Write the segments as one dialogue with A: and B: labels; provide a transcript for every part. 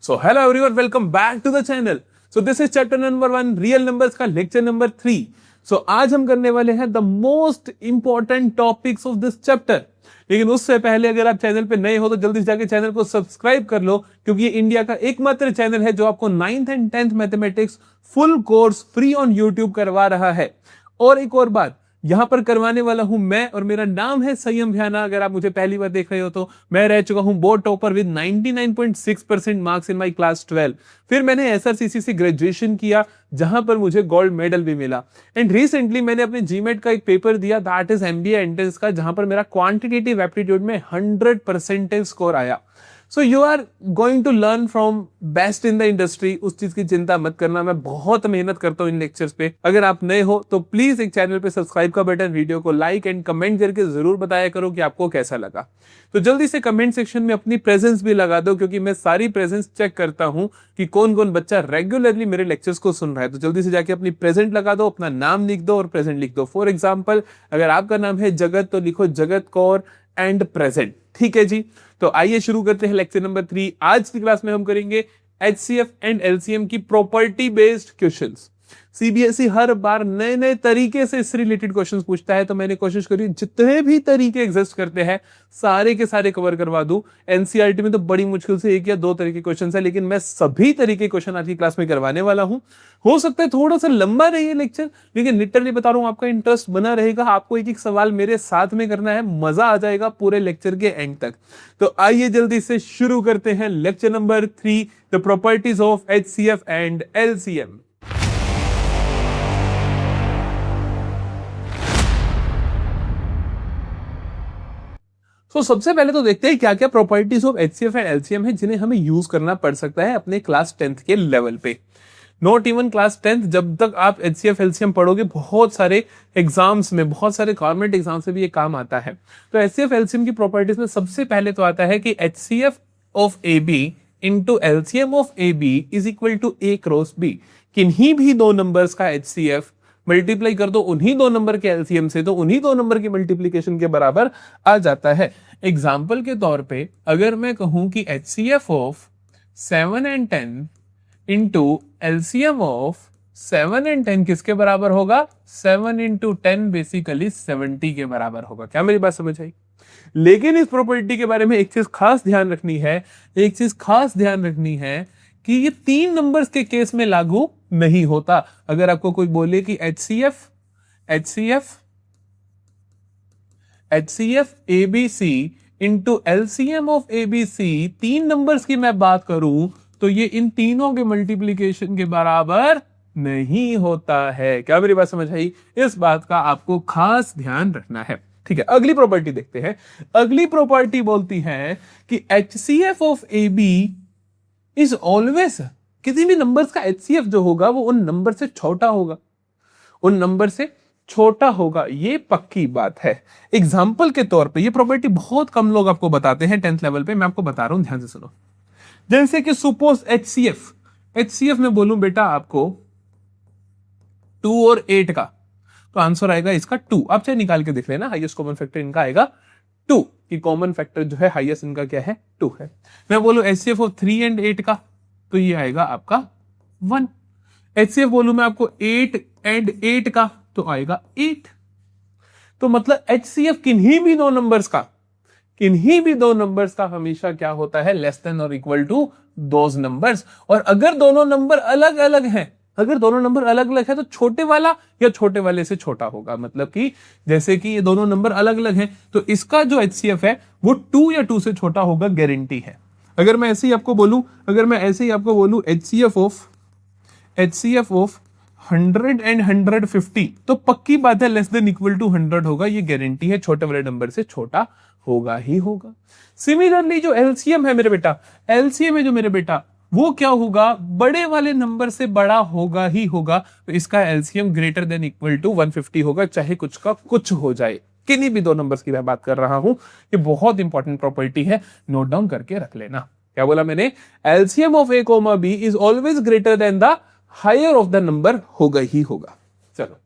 A: So hello everyone, welcome back to the channel. So this is chapter number 1 real numbers का lecture number 3. So आज हम करने वाले हैं the most important topics of this chapter. लेकिन उससे पहले अगर आप चैनल पे नए हो तो जल्दी से जाके चैनल को सब्सक्राइब कर लो, क्योंकि ये इंडिया का एकमात्र चैनल है जो आपको 9th and 10th mathematics full course free on YouTube करवा रहा है. और एक और बात, यहां पर करवाने वाला हूं मैं और मेरा नाम है संयम भ्याना. अगर आप मुझे पहली बार देख रहे हो तो मैं रह चुका हूं board topper with 99.6% marks in my class 12. फिर मैंने एसआरसीसी से ग्रेजुएशन किया जहां पर मुझे गोल्ड मेडल भी मिला. एंड रिसेंटली मैंने अपने जीमेट का एक पेपर दिया, दैट इज एमबीए एंट्रेंस का, जहां पर मेरा क्वांटिटेटिव एप्टीट्यूड में 100% स्कोर आया. So you are going to learn from best in the industry. उस चीज की चिंता मत करना, मैं बहुत मेहनत करता हूं इन लेक्चर्स पे. अगर आप नए हो तो प्लीज एक चैनल पे सब्सक्राइब का बटन, वीडियो को लाइक एंड कमेंट करके जरूर बताया करो कि आपको कैसा लगा. तो जल्दी से कमेंट सेक्शन में अपनी प्रेजेंस भी लगा दो, क्योंकि मैं सारी प्रेजेंस चेक करता हूं कि कौन कौन बच्चा रेगुलरली मेरे लेक्चर्स को सुन रहा है. तो जल्दी से जाके अपनी प्रेजेंट लगा दो, अपना नाम लिख दो और प्रेजेंट लिख दो. फॉर एग्जाम्पल, अगर आपका नाम है जगत तो लिखो जगत कौर एंड प्रेजेंट. ठीक है जी. तो आइए शुरू करते हैं लेक्चर नंबर 3. आज की क्लास में हम करेंगे एचसीएफ एंड एलसीएम की प्रॉपर्टी बेस्ड क्वेश्चंस. सीबीएसई हर बार नए नए तरीके से इससे रिलेटेड क्वेश्चंस पूछता है, तो मैंने कोशिश करी जितने भी तरीके एग्जिस्ट करते हैं सारे के सारे कवर करवा दूं. एनसीईआरटी में तो बड़ी मुश्किल से 1 या 2 तरह के क्वेश्चंस है, लेकिन मैं सभी तरीके क्वेश्चन आज की क्लास में करवाने वाला हूं. हो सकता है थोड़ा सा लंबा रही लेक्चर, लेकिन लिटरली बता रहा हूं आपका इंटरेस्ट बना रहेगा. आपको एक एक सवाल मेरे साथ में करना है, मजा आ जाएगा पूरे लेक्चर के एंड तक. तो आइए जल्दी से शुरू करते हैं lecture number 3, the properties of HCF and LCM. सबसे पहले तो देखते हैं क्या क्या properties of HCF and LCM है जिन्हें हमें यूज करना पड़ सकता है अपने क्लास 10th के लेवल पे. नॉट इवन क्लास 10th, जब तक आप एचसीएफ एलसीएम पढ़ोगे बहुत सारे एग्जाम्स में, बहुत सारे गवर्नमेंट एग्जाम्स में भी ये काम आता है. तो एचसीएफ एलसीएम की प्रॉपर्टीज में सबसे पहले तो आता है कि HCF of A B into LCM of A B is equal to A cross B. किन्हीं भी दो नंबर्स का एचसीएफ मल्टीप्लाई कर दो उन्हीं दो नंबर के एलसीएम से, तो उन्हीं दो नंबर के मल्टीप्लीकेशन के बराबर आ जाता है. एग्जाम्पल के तौर पे अगर मैं कहूं कि HCF of 7 and 10 into LCM of 7 and 10 किसके बराबर होगा? 7 इंटू 10 बेसिकली 70 के बराबर होगा. क्या मेरी बात समझ आई? लेकिन इस प्रॉपर्टी के बारे में एक चीज खास ध्यान रखनी है, कि ये 3 नंबर्स के केस में लागू नहीं होता. अगर आपको कोई बोले कि HCF ABC into LCM of ABC 3 numbers की मैं बात करूं तो ये इन तीनों के मल्टीप्लीकेशन के बराबर नहीं होता है. क्या मेरी बात समझ आई? इस बात का आपको खास ध्यान रखना है. ठीक है, अगली प्रॉपर्टी देखते हैं. अगली प्रॉपर्टी बोलती है कि HCF of AB is always, किसी भी नंबर्स का एचसीएफ जो होगा वो उन नंबर से छोटा होगा. ये पक्की बात है. एग्जाम्पल के तौर पे ये प्रॉपर्टी बहुत कम लोग आपको बताते हैं 10th लेवल पे. मैं आपको बता रहा हूं, ध्यान से सुनो. जैसे कि सपोज एचसीएफ में बोलूं बेटा आपको 2 और 8 का, तो आंसर आएगा इसका 2. आप चाहे निकाल के देख लेना. हाईएस्ट कॉमन फैक्टर इनका आएगा 2, कि कॉमन फैक्टर जो है हाईएस्ट इनका क्या है? 2 है. मैं बोलूं एचसीएफ ऑफ 3 एंड 8 का, तो ये आएगा आपका 1. एचसीएफ बोलूं मैं आपको 8 एंड 8 का, तो आएगा 8. तो मतलब एचसीएफ किन्हीं भी दो नंबर्स का हमेशा क्या होता है? लेस देन और इक्वल टू दोज नंबर्स. और अगर दोनों नंबर अलग अलग है तो छोटे वाला या छोटे वाले से छोटा होगा. मतलब कि जैसे कि ये दोनों नंबर अलग अलग हैं, तो इसका जो एचसीएफ है वो 2 या 2 से छोटा होगा, गारंटी है. अगर मैं ऐसे ही आपको बोलूं एचसीएफ ऑफ 100 एंड 150, तो पक्की बात है लेस देन इक्वल टू 100 होगा. ये गारंटी है, छोटे वाले नंबर से छोटा होगा ही होगा. सिमिलरली जो एलसीएम है मेरे बेटा, वो क्या होगा? बड़े वाले नंबर से बड़ा होगा ही होगा. तो इसका LCM greater than equal to 150 होगा, चाहे कुछ का कुछ हो जाए. किन्हीं भी दो नंबर्स की मैं बात कर रहा हूं. ये बहुत इंपॉर्टेंट प्रॉपर्टी है, नोट डाउन करके रख लेना. क्या बोला मैंने? LCM of A comma B is always greater than the higher of the number होगा ही होगा. चलो,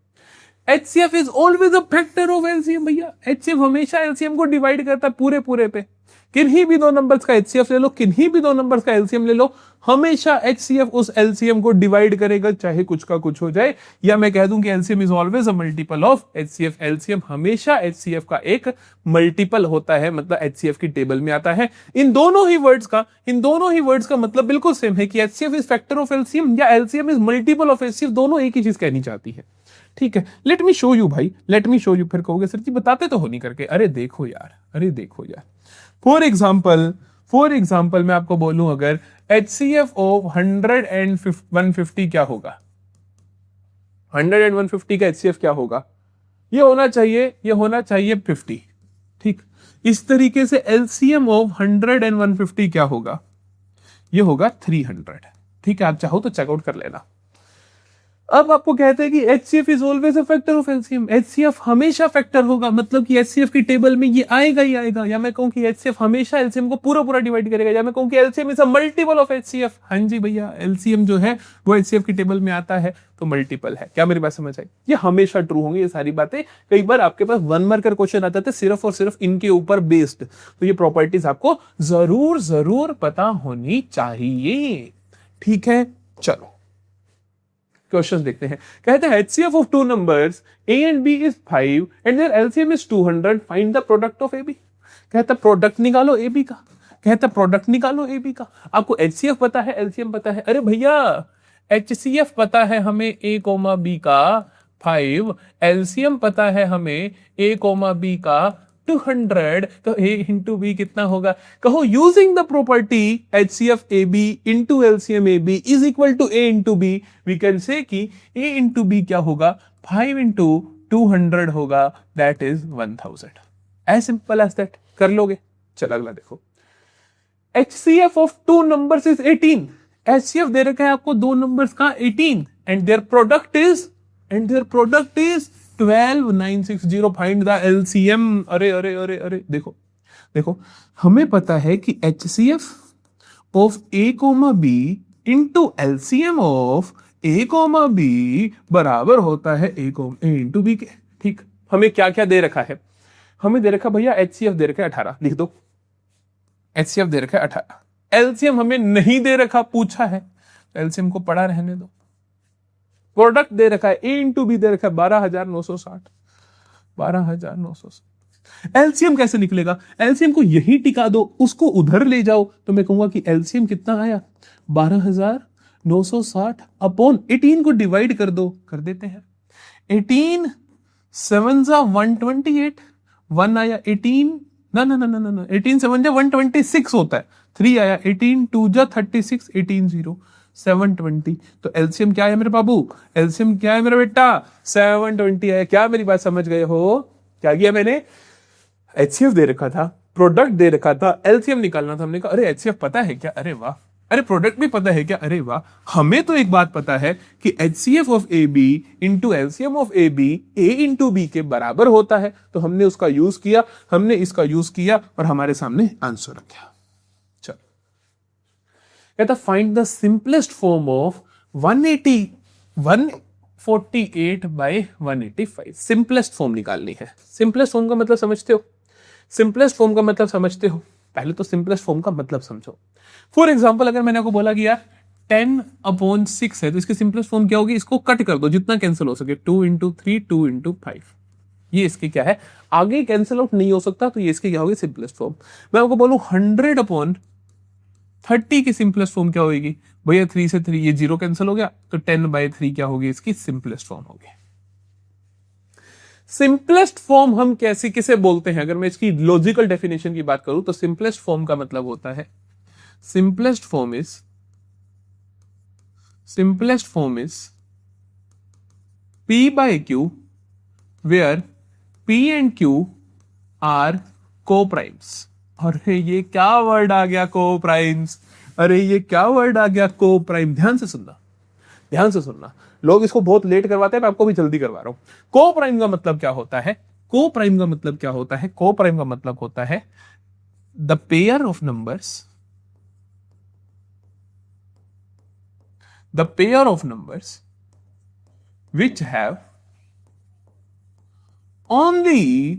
A: HCF is always a factor of LCM. भैया एचसीएफ हमेशा एलसीएम को डिवाइड करता है पूरे पे. किन्हीं भी दो नंबर्स का एचसीएफ ले लो, किन्हीं भी दो नंबर्स का एलसीएम ले लो, हमेशा एचसीएफ उस एलसीएम को डिवाइड करेगा, चाहे कुछ का कुछ हो जाए। या मैं कह दूं कि LCM is always a multiple of HCF. LCM हमेशा एचसीएफ का एक मल्टीपल होता है, मतलब एचसीएफ की टेबल में आता है। इन दोनों ही वर्ड्स का मतलब बिल्कुल सेम है कि HCF is factor of LCM या LCM is multiple of HCF, दोनों एक ही चीज कहनी चाहती है। ठीक है, लेट मी शो यू भाई, लेट मी शो यू। फिर कहोगे सर जी बताते तो हो नहीं करके। अरे देखो यार, अरे देखो यार। फॉर एग्जाम्पल मैं आपको बोलूं, अगर HCF ऑफ 100 एंड 150 क्या होगा, 100 एंड 150 का HCF क्या होगा, ये होना चाहिए 50। ठीक, इस तरीके से LCM ऑफ 100 एंड 150 क्या होगा, ये होगा 300। ठीक है, आप चाहो तो चेकआउट कर लेना। अब आपको कहते हैं कि HCF is always a factor of LCM. HCF हमेशा फैक्टर होगा, मतलब कि HCF की टेबल में ये आएगा ही आएगा। या मैं कहूं कि HCF हमेशा एलसीएम को पूरा पूरा डिवाइड करेगा, या मैं कहूं कि LCM is a multiple of HCF। हाँ जी भैया, एलसीएम जो है वो HCF की टेबल में आता है तो मल्टीपल है। क्या मेरी बात समझ आई? ये हमेशा ट्रू होंगी ये सारी बातें। कई बार आपके पास 1 मार्कर क्वेश्चन आता था सिर्फ और सिर्फ इनके ऊपर बेस्ड, तो ये प्रॉपर्टीज आपको जरूर पता होनी चाहिए। ठीक है, चलो क्वेश्चन देखते हैं। कहते हैं HCF of two numbers A and B is 5 and their LCM is 200, find the product of AB। कहता प्रोडक्ट निकालो AB का, कहता प्रोडक्ट निकालो AB का। आपको HCF पता है, LCM पता है। अरे भैया HCF पता है हमें A, B का 5, LCM पता है हमें A, B का 200, तो A इंटू B कितना होगा? कहो using the property HCF AB into LCM AB is equal to A into B, we can say कि A इंटू B क्या होगा, 5 इंटू 200 होगा, that is 1000। As simple as that, कर लोगे। चल अगला देखो, HCF of two numbers is 18। HCF दे रखा है आपको दो नंबर्स का 18 and their product is 12960, find the LCM। अरे देखो हमें पता है कि HCF of A, B into LCM of A, B बराबर होता है A इंटू B के। ठीक, हमें क्या क्या दे रखा है? हमें दे रखा भैया HCF दे रखा है 18, लिख दो। HCF दे रखा है 18, LCM हमें नहीं दे रखा, पूछा है, LCM को पड़ा रहने दो। प्रोडक्ट दे रखा है A इंटू B दे रखा है 12960, 12960। एलसीएम कैसे निकलेगा? एलसीएम को यही टिका दो, उसको उधर ले जाओ, तो मैं कहूंगा कि एलसीएम कितना आया, 12960 अपॉन 18 को डिवाइड कर दो, कर देते हैं। 18 7 जा 128, 1 आया 18, ना 18 7 जा 126 होता है, 3 आया, 18 2 जा 36, 18 0 720। तो एलसीएम क्या है मेरे बाबू? एलसीएम क्या है मेरा बेटा? 720 है। क्या मेरी बात समझ गए हो? क्या किया मैंने? HCF दे रखा था, प्रोडक्ट दे रखा था, LCM निकालना था। हमने कहा अरे HCF पता है क्या? अरे वाह। अरे प्रोडक्ट भी पता है क्या? अरे वाह। हमें तो एक बात पता है कि HCF of AB into LCM of AB A into B के बराबर होता है, तो हमने उसका यूज किया, हमने इसका यूज किया और हमारे सामने आंसर रखा। चलो, कहता find the simplest form of 148 by 185। Simplest form निकालनी है। सिंपलेस्ट फॉर्म का मतलब समझते हो? सिंपलेस्ट फॉर्म का मतलब समझते हो? पहले तो सिंपलेस्ट फॉर्म का मतलब समझो। फॉर एग्जांपल अगर मैंने आपको बोला कि यार 10/6 है, तो इसकी सिंपलेस्ट फॉर्म क्या होगी? इसको कट कर दो जितना कैंसिल हो सके, 2 इंटू 3 2 इंटू 5। ये इसकी क्या है, आगे कैंसिल आउट नहीं हो सकता, तो ये इसकी क्या होगी? Simplest form. मैं आपको बोलूं 100/30 की सिंपलेस्ट फॉर्म क्या होगी? भैया 3 से 3 ये 0 कैंसिल हो गया, तो 10/3 क्या होगी? इसकी सिंपलेस्ट फॉर्म होगी। सिंपलेस्ट फॉर्म हम कैसे किसे बोलते हैं? अगर मैं इसकी लॉजिकल डेफिनेशन की बात करूं तो सिंपलेस्ट फॉर्म का मतलब होता है, simplest form is P by Q where P and Q are co-primes। अरे ये क्या वर्ड आ गया, co-primes? अरे ये क्या वर्ड आ गया, co-prime? ध्यान से सुनना, ध्यान से सुनना। लोग इसको बहुत लेट करवाते हैं, मैं आपको भी जल्दी करवा रहा हूं। को प्राइम का मतलब क्या होता है? को प्राइम का मतलब क्या होता है? को प्राइम का मतलब होता है the pair of numbers, which have only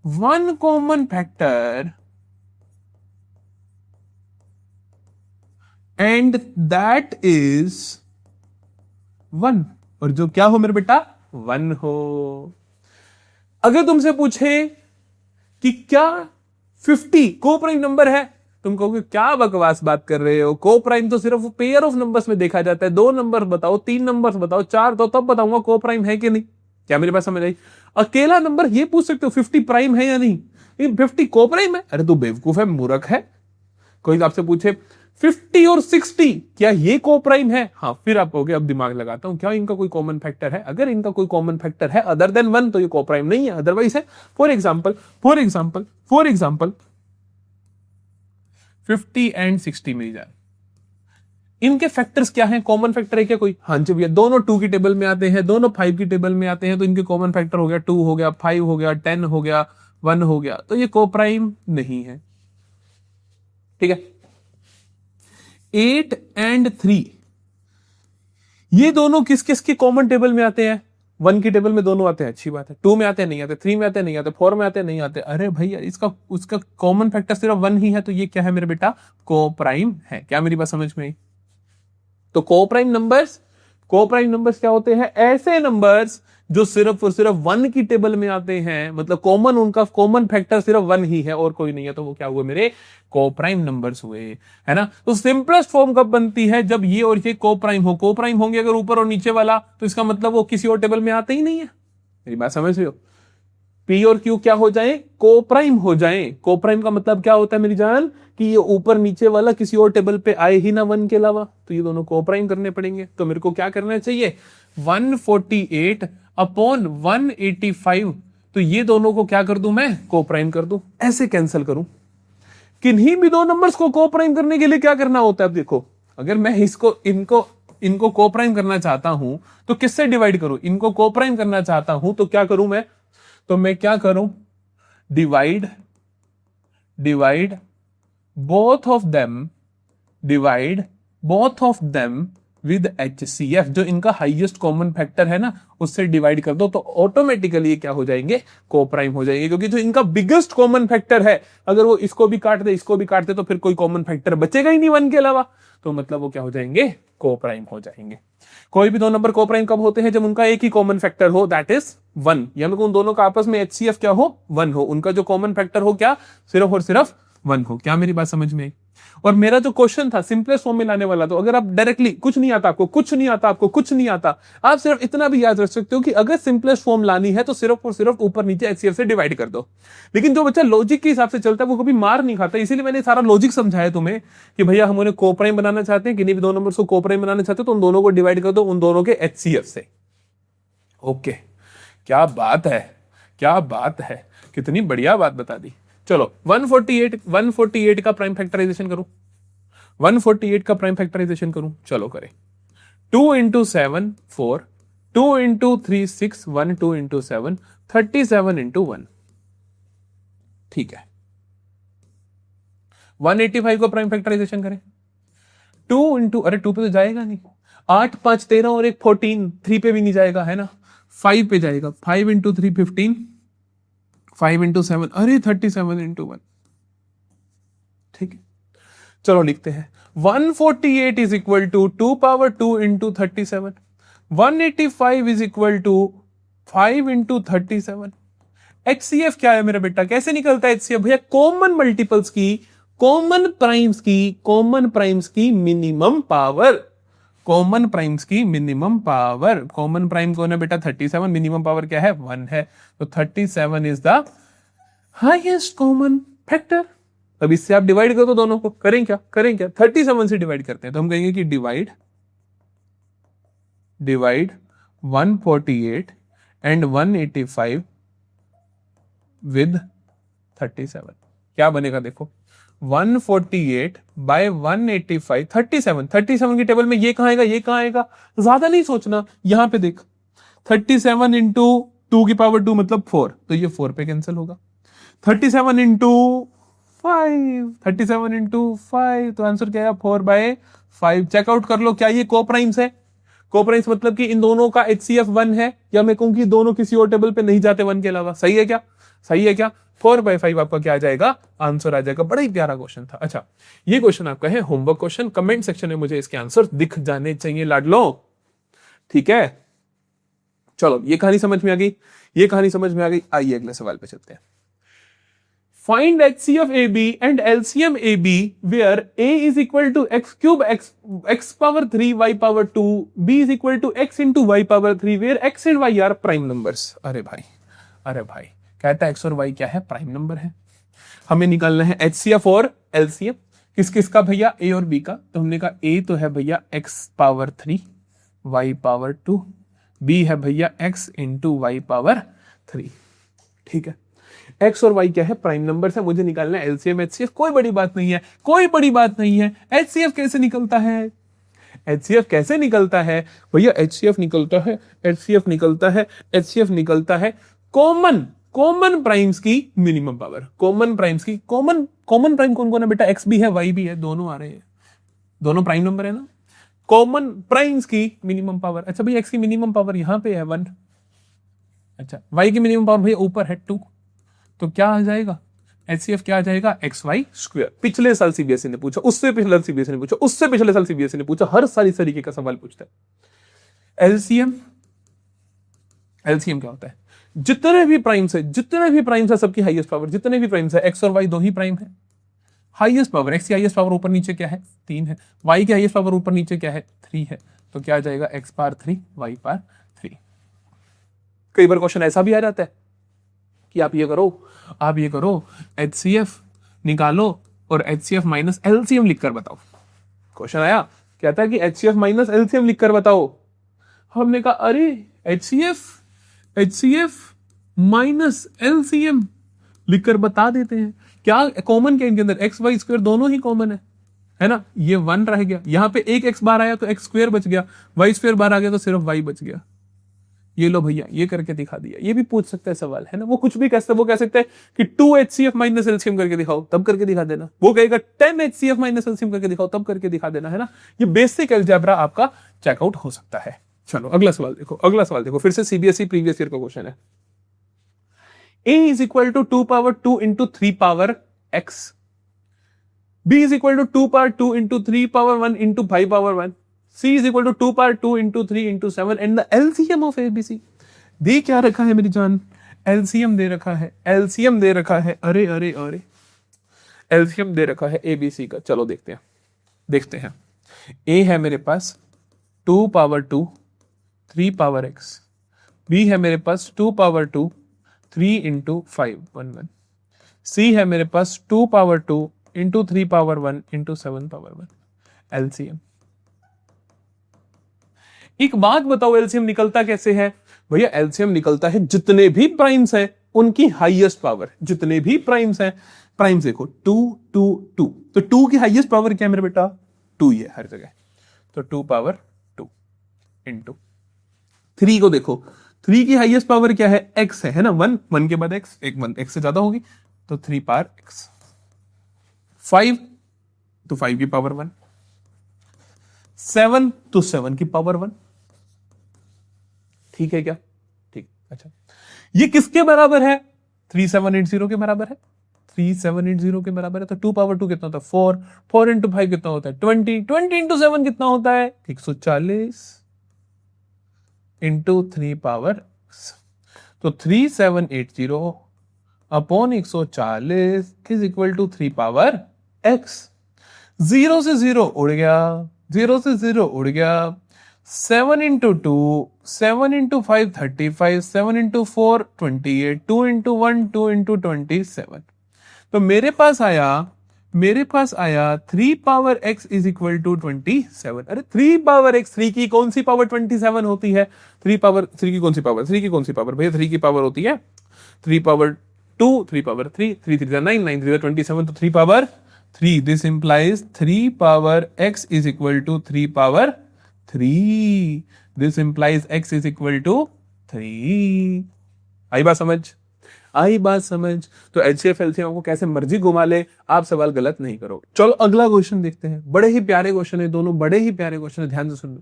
A: one common factor and that is 1, और जो क्या हो मेरे बेटा 1 हो। अगर तुमसे पूछे कि क्या 50 को प्राइम नंबर है, तुम कहोगे क्या बकवास बात कर रहे हो, को प्राइम तो सिर्फ पेयर ऑफ नंबर्स में देखा जाता है, 2 नंबर बताओ, 3 नंबर्स बताओ, 4, तो तब बताऊंगा को प्राइम है कि नहीं। क्या मेरी बात समझ आई? अकेला नंबर ये पूछ सकते हो 50 प्राइम है या नहीं, 50 को प्राइम है, अरे तू बेवकूफ है, मूर्ख है। कोई आपसे पूछे 50 और 60 क्या ये को प्राइम है, हाँ, फिर आप कहोगे अब दिमाग लगाता हूं, क्या इनका कोई कॉमन फैक्टर है, अगर इनका कोई कॉमन फैक्टर है अदर देन 1 तो ये को प्राइम नहीं है, अदरवाइज है। फॉर एग्जाम्पल 50 एंड 60 मिल जाए, इनके फैक्टर्स क्या हैं, कॉमन फैक्टर है क्या कोई, हाँ जी भैया, दोनों 2 की टेबल में आते हैं, दोनों 5 की टेबल में आते हैं, तो इनके कॉमन फैक्टर हो गया 2 हो गया, 5 हो गया, 10 हो गया, 1 हो गया, तो ये को प्राइम नहीं है। ठीक है। 8 एंड 3 ये दोनों किस किस के कॉमन टेबल में आते हैं, 1 की टेबल में दोनों आते हैं, अच्छी बात है, 2 में आते हैं नहीं आते, 3 में आते हैं नहीं आते, 4 में आते हैं नहीं आते, अरे भैया इसका उसका कॉमन फैक्टर सिर्फ 1 ही है, तो ये क्या है मेरे बेटा, को प्राइम है। क्या मेरी बात समझ में आई? तो को प्राइम नंबर्स क्या होते हैं, ऐसे नंबर्स जो सिर्फ और सिर्फ 1 की टेबल में आते हैं, मतलब कॉमन, उनका कॉमन फैक्टर सिर्फ 1 ही है और कोई नहीं है, तो वो क्या हुए मेरे को प्राइम नंबर्स हुए, है ना। तो सिंपलेस्ट फॉर्म कब बनती है, जब ये और ये को प्राइम हो, को प्राइम होंगे अगर ऊपर और नीचे वाला, तो इसका मतलब वो किसी और टेबल में आते ही नहीं है। मेरी बात समझ रहे हो? पी और क्यू क्या हो जाए, को प्राइम हो जाए। को प्राइम का मतलब क्या होता है मेरी जान, कि ये ऊपर नीचे वाला किसी और टेबल पे आए ही ना 1 के अलावा, तो ये दोनों को प्राइम करने पड़ेंगे। तो मेरे को क्या करना चाहिए, 148 अपॉन 185, तो ये दोनों को क्या कर दूं मैं, को प्राइम कर दूं, ऐसे कैंसिल करूं। किन्हीं भी दो नंबर्स को को प्राइम करने के लिए क्या करना होता है, अब देखो, अगर मैं इनको को प्राइम करना चाहता हूं तो किससे डिवाइड करूं, इनको को प्राइम करना चाहता हूं तो क्या करूं मैं, तो मैं क्या करूं, divide both of them with HCF, जो इनका हाईएस्ट कॉमन फैक्टर है ना, उससे डिवाइड कर दो, तो ऑटोमेटिकली ये क्या हो जाएंगे, को प्राइम हो जाएंगे, क्योंकि जो इनका बिगेस्ट कॉमन फैक्टर है, अगर वो इसको भी काट दे तो फिर कोई कॉमन फैक्टर बचेगा ही नहीं 1 के अलावा, तो मतलब वो क्या हो जाएंगे, को प्राइम हो जाएंगे। कोई भी दो नंबर को प्राइम कब होते हैं, जब उनका एक ही कॉमन फैक्टर हो, दैट इज 1, यानी उन दोनों का आपस में HCF क्या हो, 1 हो, उनका जो कॉमन फैक्टर हो क्या, सिर्फ और सिर्फ 1 हो। क्या मेरी बात समझ में आई? और मेरा जो क्वेश्चन था सिंपलेस्ट फॉर्म में लाने वाला, तो अगर आप डायरेक्टली कुछ नहीं आता आपको, आप सिर्फ इतना भी याद रख सकते हो कि अगर सिंपलेस्ट फॉर्म लानी है तो सिर्फ और सिर्फ ऊपर नीचे HCF से डिवाइड कर दो। लेकिन जो बच्चा लॉजिक के हिसाब से चलता है वो कभी मार नहीं खाता, इसीलिए मैंने सारा लॉजिक समझाया तुम्हें कि भैया हम उन्हें को प्राइम बनाना चाहते हैं, किन्हीं भी दो नंबर्स को को प्राइम बनाना चाहते हो तो उन दोनों को डिवाइड कर दो उन दोनों के HCF से। ओके, क्या बात है, कितनी बढ़िया बात बता दी। चलो 148 का प्राइम फैक्टराइजेशन करूं, 148 का प्राइम फैक्टराइजेशन करूं, चलो करें। 2 into 7 4, 2 into 3 6, 1 2 into 7 37 into 1, ठीक है। 185 को प्राइम फैक्टराइजेशन करें, 2 into, अरे 2 पे तो जाएगा नहीं, 8 5 13 और एक 14, 3 पे भी नहीं जाएगा, है ना, 5 पे जाएगा, 5 into 3 15, 5 into 7, अरे 37 into 1, ठीक है। चलो लिखते हैं, 148 is equal to 2 power 2 into 37, 185 is equal to 5 into 37। HCF क्या है मेरा बेटा, कैसे निकलता है HCF भैया, कॉमन मल्टीपल्स की, कॉमन प्राइम्स की मिनिमम पावर, कॉमन प्राइम कौन है बेटा, 37, मिनिमम पावर क्या है, 1 है, तो 37 is the highest common factor. अब इससे आप डिवाइड कर दो दोनों को, करें क्या 37 से डिवाइड करते हैं, तो हम कहेंगे कि डिवाइड 148 एंड 185 विद 37, क्या बनेगा देखो, 148 बाय 185, 37 की टेबल में ये कहां आएगा, ज्यादा नहीं सोचना, यहां पे देख, 37 इंटू 2 की पावर 2 मतलब 4, तो ये 4 पे कैंसिल होगा, 37 इंटू 5, तो आंसर क्या है 4/5। चेकआउट कर लो, क्या ये को प्राइम्स है, को प्राइम्स मतलब कि इन दोनों का HCF 1 है, या मैं कहूं कि दोनों किसी और टेबल पे नहीं जाते 1 के अलावा, सही है क्या, 4/5 आपका क्या आ जाएगा, आंसर आ जाएगा। बड़ा ही प्यारा क्वेश्चन था। अच्छा, ये क्वेश्चन आपका है होमवर्क क्वेश्चन, कमेंट सेक्शन में मुझे इसके आंसर दिख जाने चाहिए लाडलो, ठीक है। चलो, ये कहानी समझ में आ गई, ये कहानी समझ में आ गई। आइए अगले सवाल पे चलते हैं। Find HCF AB and LCM AB where A is equal to x cube x power 3 y power 2, B is equal to x into y power 3 where x and y are prime numbers। अरे भाई कहता है x और y क्या है, prime number है। हमें निकालना है HCF और LCM, किस किस का भैया, A और B का। तो हमने कहा A तो है भैया x power 3 y power 2, B है भैया x into y पावर 3, ठीक है। x और y क्या है, प्राइम नंबर है। मुझे निकालना है एलसीएम एचसीएफ, कोई बड़ी बात नहीं है, कोई बड़ी बात नहीं है। एचसीएफ कैसे निकलता है, एचसीएफ कैसे निकलता है भैया, एचसीएफ निकलता है, एचसीएफ निकलता है, एचसीएफ निकलता है कॉमन प्राइम्स की मिनिमम पावर। कॉमन प्राइम्स की कॉमन प्राइम कौन कौन है बेटा, एक्स भी है वाई भी है, दोनों आ रहे हैं, दोनों प्राइम नंबर है ना। कॉमन प्राइम्स की मिनिमम पावर। अच्छा भैया, एक्स की मिनिमम पावर यहां पे है 1, अच्छा वाई की मिनिमम पावर भैया ऊपर है 2, तो क्या आ जाएगा, एचसीएफ क्या आ जाएगा, एक्स वाई स्क्वायर। पिछले साल सीबीएसई ने पूछा, उससे पिछले सीबीएसई ने पूछा, उससे पिछले साल सीबीएसई ने पूछा, हर साल इस तरीके का सवाल पूछता है। एलसीएम क्या होता है, जितने भी प्राइम्स है सबकी हाईएस्ट पावर, जितने भी प्राइम्स है, एक्स और वाई दो ही प्राइम है, हाईएस्ट पावर, एक्स की हाईएस्ट पावर ऊपर नीचे क्या है 3 है, वाई की हाईएस्ट पावर ऊपर नीचे क्या है 3 है, तो क्या आ जाएगा एक्स पावर 3 वाई पावर 3। कई बार क्वेश्चन ऐसा भी आ जाता है कि आप ये करो एचसीएफ निकालो और एचसीएफ माइनस एलसीएम लिखकर बताओ। क्वेश्चन आया, कहता है कि एचसीएफ माइनस एलसीएम लिखकर बताओ। हमने कहा अरे एचसीएफ माइनस एलसीएम लिखकर बता देते हैं। क्या कॉमन क्या इनके अंदर, एक्स वाई स्क्वायर दोनों ही कॉमन है ना। ये 1 रह गया, यहां पे एक एक्स बार आया तो एक्स स्क्वायर बच गया, वाई स्क्वायर बार आ गया तो सिर्फ वाई बच गया। ये लो भैया, ये करके दिखा दिया। ये भी पूछ सकता है सवाल, है ना। वो कुछ भी कह सकता है, वो कह सकता है कि 2 HCF माइनस एलसीएम करके दिखाओ, तब करके दिखा देना। वो कहेगा 10 HCF माइनस एलसीएम करके दिखाओ, तब करके दिखा देना, है ना। ये बेसिक अलजेब्रा आपका चेकआउट हो सकता है। चलो अगला सवाल देखो, फिर से सीबीएसई प्रीवियस ईयर का क्वेश्चन है। A is equal to 2 power 2 into 3 power x, B is equal to 2 power 2 into 3 power 1 into 5 power 1, C is equal to 2 power 2 into 3 into 7 and the LCM of ABC। दे क्या रखा है मेरी जान, LCM दे रखा है, LCM दे रखा है, अरे LCM दे रखा है ABC का। चलो देखते हैं। A है मेरे पास 2 power 2 3 power x, B है मेरे पास 2 power 2 3 into 5 1 1, C है मेरे पास 2 power 2 into 3 power 1 into 7 power 1। LCM, एक बात बताओ, एलसीएम निकलता कैसे है भैया। एलसीएम निकलता है जितने भी प्राइम्स हैं उनकी हाईएस्ट पावर, जितने भी प्राइम्स हैं, प्राइम्स देखो 2 2 2, तो 2 की हाईएस्ट पावर क्या है मेरे बेटा, 2 ही है हर जगह, तो 2 पावर 2 इंटू 3 को देखो, 3 की हाईएस्ट पावर क्या है, x है ना, 1 के बाद x, एक 1 x से ज्यादा होगी तो 3 पावर x, 5 तो 5 की पावर 1, 7 तो 7 की पावर 1, ठीक है क्या, ठीक। अच्छा, ये किसके बराबर है, 3780 के बराबर है, 3780 के बराबर है। तो 2 पावर 2 कितना होता है 4, 4 इंटू 5 कितना होता है 20, 20 इंटू 7 कितना होता है 140 इंटू 3 पावर, तो 3780 upon 140 is equal to 3 power x। 0 से 0 उड़ गया, 0 से 0 उड़ गया, 7 into 2, 7 into 5 35, 7 into 4 28, 2 into 1 2 into 27। तो मेरे पास आया 3 power x is equal to 27। अरे 3 पावर x, 3 की कौन सी पावर 27 होती है, 3 की कौन सी पावर भैया, 3 की पावर होती है 3 पावर 2, 3 पावर 3, 3 3 9, 9 3 27, तो 3 power 3। This implies 3 power x is equal to 3 power 3। This implies x is equal to 3। आई बात समझ। तो एचसीएफ एलसीएम को कैसे मर्जी घुमा ले, आप सवाल गलत नहीं करो। चलो अगला क्वेश्चन देखते हैं। बड़े ही प्यारे क्वेश्चन है, दोनों बड़े ही प्यारे क्वेश्चन है, ध्यान से सुन लो।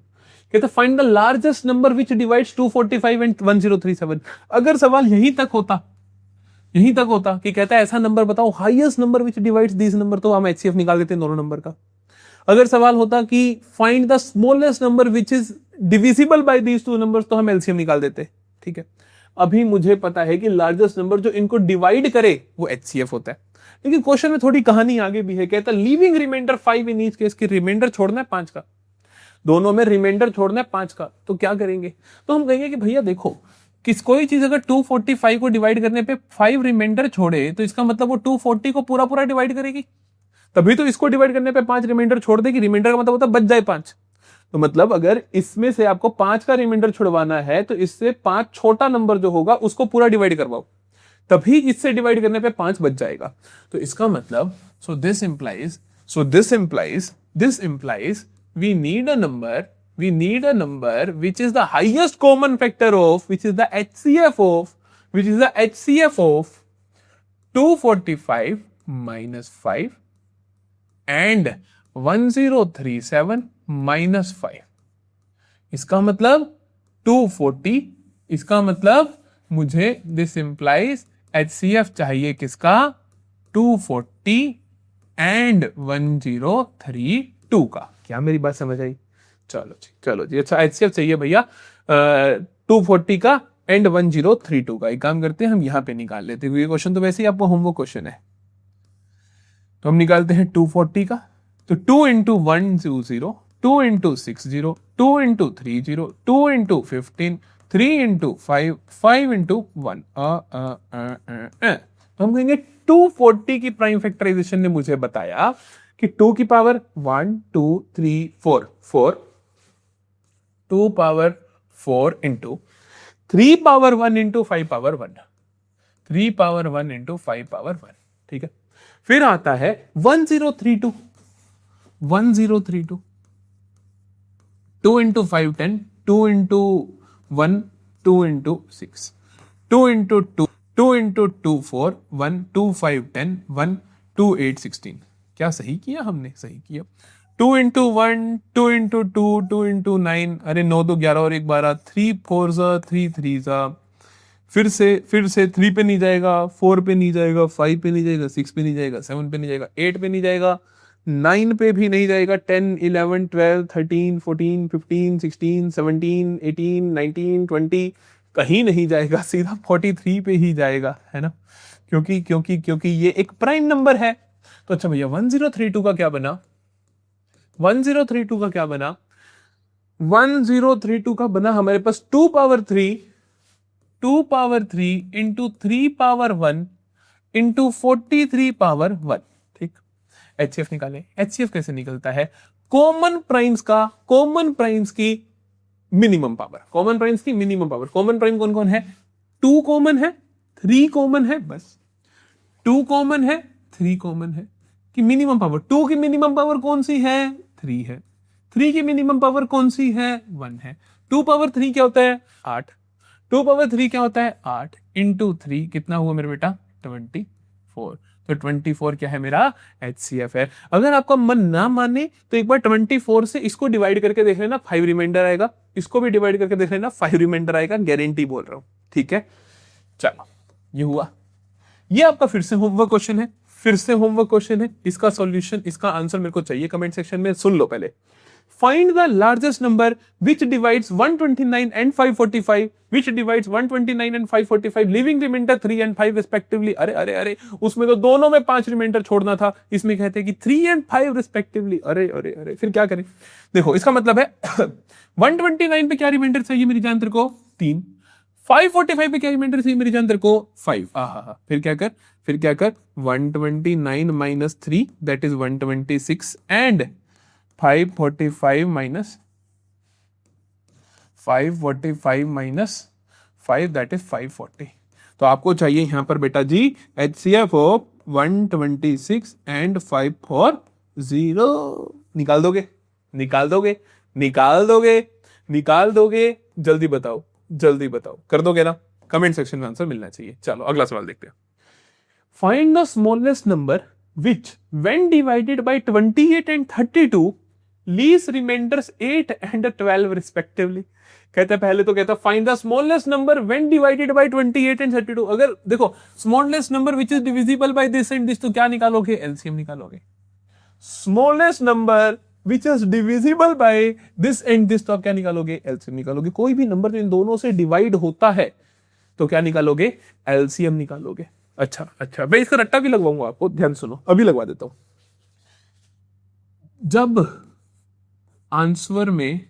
A: कहते find the largest number which divides 245 and 1037। अगर सवाल यहीं तक होता यहीं तक होता कि कहता है ऐसा नंबर बताओ highest number which divides this number, तो हम एचसीएफ निकाल देते हैं दोनों नंबर का। अगर सवाल होता कि find the smallest number which is divisible bye these two numbers, तो हम एलसीएम निकाल देते। ठीक है, अभी मुझे पता है कि लार्जेस्ट नंबर जो इनको डिवाइड करे वो एचसीएफ होता है, लेकिन क्वेश्चन में थोड़ी कहानी आगे भी है। कहता leaving remainder 5 in each case, की रिमाइंडर छोड़ना है 5 का, दोनों में रिमाइंडर छोड़ना है 5 का, तो क्या करेंगे? तो हम कहेंगे कि भैया देखो, किस कोई चीज अगर 245 को डिवाइड करने पे 5 रिमाइंडर छोड़े तो इसका मतलब वो 240 को पूरा पूरा डिवाइड करेगी, तभी तो इसको डिवाइड करने पे 5 रिमाइंडर छोड़ देगी। रिमाइंडर का मतलब होता है बच जाए 5, तो मतलब अगर इसमें से आपको 5 का रिमाइंडर छुड़वाना है तो इससे 5 छोटा नंबर जो होगा उसको पूरा डिवाइड करवाओ, तभी इससे डिवाइड करने पे 5 बच जाएगा। तो इसका मतलब this implies we need a number which is the highest common factor of, which is the HCF of 245 minus 5 and 1037 minus 5। इसका मतलब 240, इसका मतलब मुझे दिस इंप्लाइज HCF चाहिए किसका? 240 and 1032 का। क्या मेरी बात समझ आई? चलो जी अच्छा, HCF चाहिए भैया 240 का एंड 1032 का। एक काम करते हैं, हम यहां पे निकाल लेते हैं, ये क्वेश्चन तो वैसे ही आपको होमवर्क क्वेश्चन है। तो हम निकालते हैं 240 का, तो 2 into 120, 2 into 60, 2 into 30, 2 into 15, 3 into 5, 5 into 1। तो हम कहेंगे 240 की प्राइम फैक्टराइजेशन ने मुझे बताया कि 2 की power 1 2 3 4 4, 2 power 4 into 3 power 1 into 5 power 1, 3 power 1 into 5 power 1। ठीक है, फिर आता है 1032, 1032, 2 into 5 10, 2 into 1 2 into 6, 2 into 2 2 into 2 4, 1 2 5 10, 1 2 8 16। क्या सही किया हमने? सही किया। 2 इंटू 1, 2 इंटू 2, 2 इंटू 9, अरे 9 2 11 और 1 12, 3 4 3 3 फिर से 3 पे नहीं जाएगा, 4 पे नहीं जाएगा, 5 पे नहीं जाएगा, 6 पे नहीं जाएगा, 7 पे नहीं जाएगा, 8 पे नहीं जाएगा, 9 पे भी नहीं जाएगा, 10 11 12 13 14 15 16 17 18 19 20 कहीं नहीं जाएगा, सीधा 43 पे ही जाएगा, है ना? क्योंकि ये एक प्राइम नंबर है। तो अच्छा भैया 1032 का क्या बना? 1032 का क्या बना? 1032 का बना हमारे पास 2 power 3 into 3 power 1 into 43 power 1। ठीक, एचसीएफ निकाले। एचसीएफ कैसे निकलता है? कॉमन प्राइम्स की मिनिमम पावर, कॉमन प्राइम्स की मिनिमम पावर। कॉमन प्राइम कौन कौन है? 2 कॉमन है, 3 कॉमन है, बस 2 कॉमन है, 3 कॉमन है, कि मिनिमम पावर 2 की मिनिमम पावर कौन सी है? 3 है। 3 की मिनिमम पावर कौन सी है? 1 है। 2 पावर 3 क्या होता है? 8। 2 पावर 3 क्या होता है? 8 इंटू 3 कितना हुआ मेरे बेटा? 24। तो 24 क्या है मेरा? HCF है। अगर आपका मन ना माने तो एक बार 24 से इसको डिवाइड करके देख लेना, 5 रिमाइंडर आएगा, इसको भी डिवाइड करके देख लेना, 5 रिमाइंडर आएगा, गारंटी बोल रहा हूं। ठीक है, चलो ये हुआ। ये आपका फिर से होमवर्क क्वेश्चन है, इसका सॉल्यूशन, इसका आंसर मेरे को चाहिए कमेंट सेक्शन में। सुन लो पहले। Find the largest number which divides 129 and 545, which divides 129 and 545, leaving remainder 3 and 5 respectively. अरे उसमें तो दोनों में 5 रिमाइंडर छोड़ना था, इसमें कहते हैं कि 3 एंड 5 रिस्पेक्टिवली। अरे फिर क्या करें? देखो इसका मतलब है 129 पे क्या रिमाइंडर चाहिए मेरी जान तेरे को? 3। 545 पे क्या रिमाइंडर चाहिए मेरी जान तेरे को? 5। फिर क्या कर 129 minus 3 that is 126 and 545 minus 5 that is 540। तो आपको चाहिए यहां पर बेटा जी HCF ऑफ 126 एंड 540। निकाल दोगे? जल्दी बताओ, कर दोगे ना? कमेंट सेक्शन में आंसर मिलना चाहिए। चलो अगला सवाल देखते हैं। Find the smallest number which when divided by 28 and 32 least remainders 8 and 12 respectively. कहते पहले तो कहता find the smallest number when divided by 28 and 32। अगर देखो smallest number which is divisible by this and this, तो क्या निकालोगे? एलसीएम निकालोगे। Smallest number which is divisible by this and this, तो आप क्या निकालोगे? एलसीएम निकालोगे। कोई भी नंबर जो इन दोनों से डिवाइड होता है तो क्या निकालोगे? एलसीएम निकालोगे। अच्छा, मैं इसका रट्टा भी लगवाऊंगा आपको, ध्यान सुनो, अभी लगवा देता हूं। जब आंसर में